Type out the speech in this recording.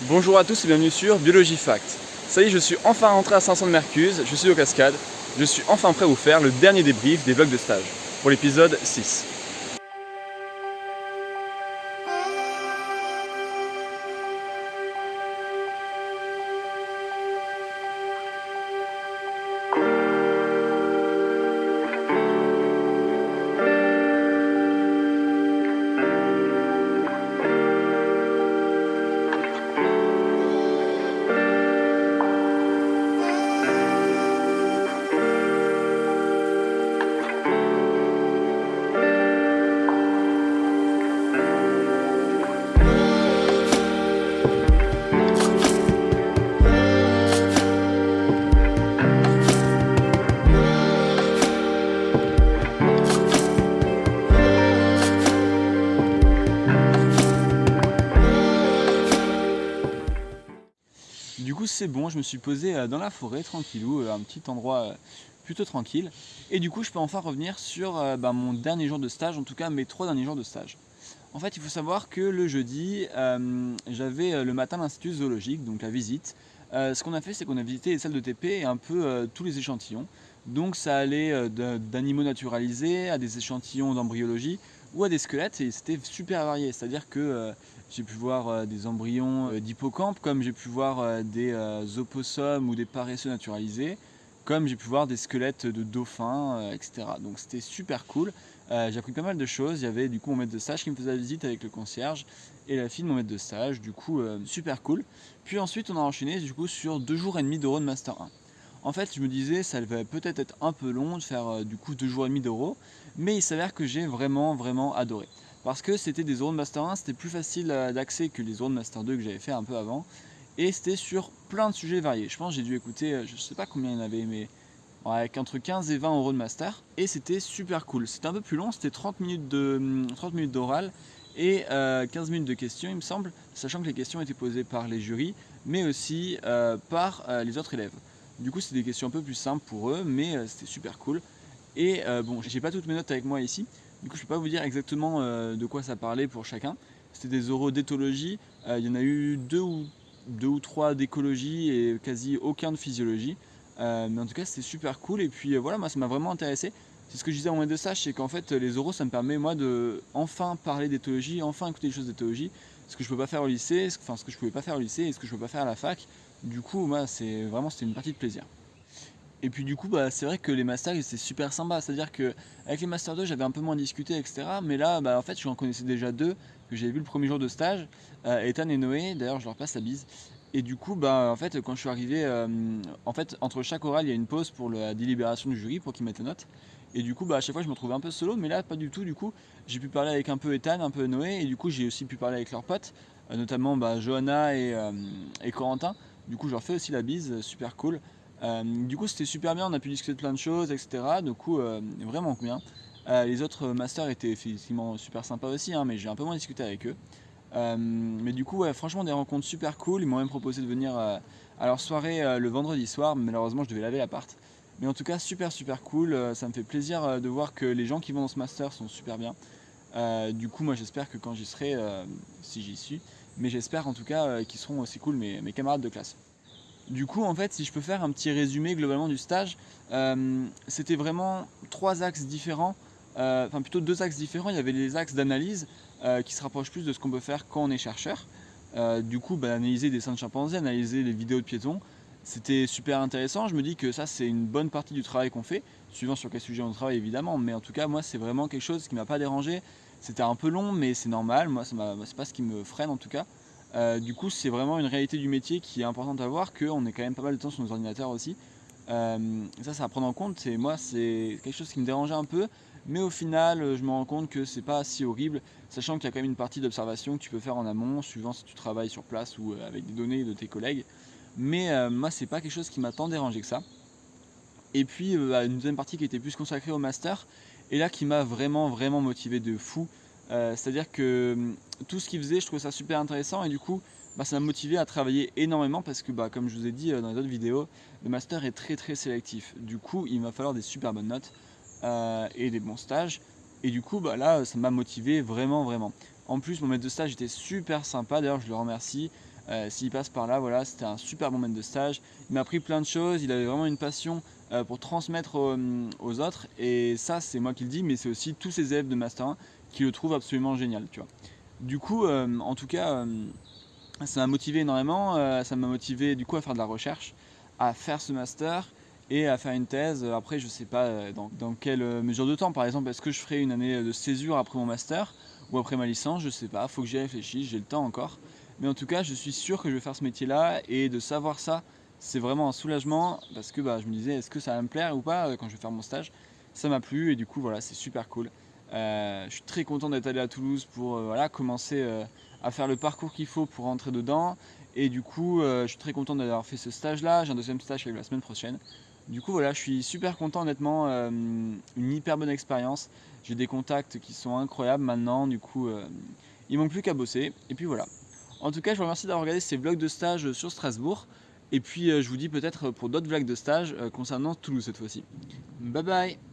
Bonjour à tous et bienvenue sur Biologie Fact. Ça y est, je suis enfin rentré à Saint-Saëns de Mercuse, je suis aux Cascades, je suis enfin prêt à vous faire le dernier débrief des vlogs de stage, pour l'épisode 6. Du coup c'est bon, je me suis posé dans la forêt tranquillou, un petit endroit plutôt tranquille. Et du coup je peux enfin revenir sur mon dernier jour de stage, en tout cas mes 3 derniers jours de stage. En fait il faut savoir que le jeudi, j'avais le matin l'institut zoologique, donc la visite. Ce qu'on a fait c'est qu'on a visité les salles de TP et un peu tous les échantillons. Donc ça allait d'animaux naturalisés à des échantillons d'embryologie ou à des squelettes et c'était super varié. C'est-à-dire que j'ai pu voir des embryons d'hippocampes, comme j'ai pu voir des opossums ou des paresseux naturalisés, comme j'ai pu voir des squelettes de dauphins, etc. Donc c'était super cool. J'ai appris pas mal de choses. Il y avait du coup mon maître de stage qui me faisait la visite avec le concierge et la fille de mon maître de stage. Du coup super cool. Puis ensuite on a enchaîné du coup sur 2 jours et demi d'Euro de Master 1. En fait je me disais ça va peut-être être un peu long de faire du coup 2 jours et demi d'Euro, mais il s'avère que j'ai vraiment adoré. Parce que c'était des euros de Master 1, c'était plus facile d'accès que les euros de Master 2 que j'avais fait un peu avant. Et c'était sur plein de sujets variés. Je pense que j'ai dû écouter, je sais pas combien il y en avait, mais avec entre 15 et 20 euros de Master. Et c'était super cool. C'était un peu plus long, c'était 30 minutes d'oral et 15 minutes de questions, il me semble. Sachant que les questions étaient posées par les jurys, mais aussi par les autres élèves. Du coup, c'était des questions un peu plus simples pour eux, mais c'était super cool. Et bon, j'ai pas toutes mes notes avec moi ici, du coup je peux pas vous dire exactement de quoi ça parlait pour chacun. C'était des oraux d'éthologie, il y en a eu deux ou trois d'écologie et quasi aucun de physiologie. Mais en tout cas c'était super cool et puis voilà, moi ça m'a vraiment intéressé. C'est ce que je disais en maître de stage, c'est qu'en fait les oraux ça me permet moi de enfin parler d'éthologie, enfin écouter des choses d'éthologie, ce que je peux pas faire au lycée, enfin ce que je pouvais pas faire au lycée et ce que je peux pas faire à la fac. Du coup moi c'était une partie de plaisir. Et puis du coup, c'est vrai que les masters, c'est super sympa. C'est-à-dire qu'avec les Master 2, j'avais un peu moins discuté, etc. Mais là, en fait, je en connaissais déjà 2 que j'avais vu le premier jour de stage, Ethan et Noé. D'ailleurs, je leur passe la bise. Et du coup, en fait, quand je suis arrivé, en fait, entre chaque oral, il y a une pause pour la délibération du jury pour qu'ils mettent les notes. Et du coup, à chaque fois, je me trouvais un peu solo, mais là, pas du tout. Du coup, j'ai pu parler avec un peu Ethan, un peu Noé, et du coup, j'ai aussi pu parler avec leurs potes, notamment Johanna et Corentin. Du coup, je leur fais aussi la bise, super cool. Du coup c'était super bien, on a pu discuter de plein de choses, etc. Du coup vraiment bien. Les autres masters étaient effectivement super sympas aussi, hein, mais j'ai un peu moins discuté avec eux. Mais du coup ouais, franchement des rencontres super cool, ils m'ont même proposé de venir à leur soirée le vendredi soir, mais malheureusement je devais laver l'appart. Mais en tout cas super cool, ça me fait plaisir de voir que les gens qui vont dans ce master sont super bien. Du coup moi j'espère que quand j'y serai, si j'y suis, mais j'espère en tout cas qu'ils seront aussi cool mes camarades de classe. Du coup, en fait, si je peux faire un petit résumé globalement du stage, c'était vraiment 3 axes différents, enfin plutôt 2 axes différents. Il y avait les axes d'analyse qui se rapprochent plus de ce qu'on peut faire quand on est chercheur. Du coup, analyser des seins de chimpanzés, analyser les vidéos de piétons, c'était super intéressant. Je me dis que ça, c'est une bonne partie du travail qu'on fait, suivant sur quel sujet on travaille évidemment. Mais en tout cas, moi, c'est vraiment quelque chose qui m'a pas dérangé. C'était un peu long, mais c'est normal. Moi, c'est pas ce qui me freine en tout cas. Du coup, c'est vraiment une réalité du métier qui est importante à voir, qu'on est quand même pas mal de temps sur nos ordinateurs aussi. Ça à prendre en compte. Et moi, c'est quelque chose qui me dérangeait un peu, mais au final, je me rends compte que c'est pas si horrible, sachant qu'il y a quand même une partie d'observation que tu peux faire en amont, suivant si tu travailles sur place ou avec des données de tes collègues. Mais moi, c'est pas quelque chose qui m'a tant dérangé que ça. Et puis, une deuxième partie qui était plus consacrée au master, et là qui m'a vraiment motivé de fou. C'est-à-dire que tout ce qu'il faisait, je trouvais ça super intéressant et du coup, ça m'a motivé à travailler énormément parce que, comme je vous ai dit dans les autres vidéos, le master est très sélectif. Du coup, il va falloir des super bonnes notes et des bons stages. Et du coup, là, ça m'a motivé vraiment. En plus, mon maître de stage était super sympa. D'ailleurs, je le remercie. S'il passe par là, voilà, c'était un super bon maître de stage. Il m'a appris plein de choses, il avait vraiment une passion pour transmettre aux autres. Et ça, c'est moi qui le dis, mais c'est aussi tous ces élèves de Master 1 qui le trouvent absolument génial, tu vois. Du coup, en tout cas, ça m'a motivé énormément. Ça m'a motivé du coup à faire de la recherche, à faire ce master et à faire une thèse. Après, je sais pas dans quelle mesure de temps. Par exemple, est-ce que je ferai une année de césure après mon master ou après ma licence? Je sais pas. Faut que j'y réfléchisse. J'ai le temps encore. Mais en tout cas, je suis sûr que je vais faire ce métier-là et de savoir ça, c'est vraiment un soulagement parce que je me disais, est-ce que ça va me plaire ou pas quand je vais faire mon stage? Ça m'a plu et du coup, voilà, c'est super cool. Je suis très content d'être allé à Toulouse pour voilà, commencer à faire le parcours qu'il faut pour rentrer dedans. Et du coup, je suis très content d'avoir fait ce stage-là. J'ai un deuxième stage qui arrive la semaine prochaine. Du coup, voilà, je suis super content, honnêtement. Une hyper bonne expérience. J'ai des contacts qui sont incroyables maintenant. Du coup, il manque plus qu'à bosser. Et puis voilà. En tout cas, je vous remercie d'avoir regardé ces vlogs de stage sur Strasbourg. Et puis, je vous dis peut-être pour d'autres vlogs de stage concernant Toulouse cette fois-ci. Bye bye!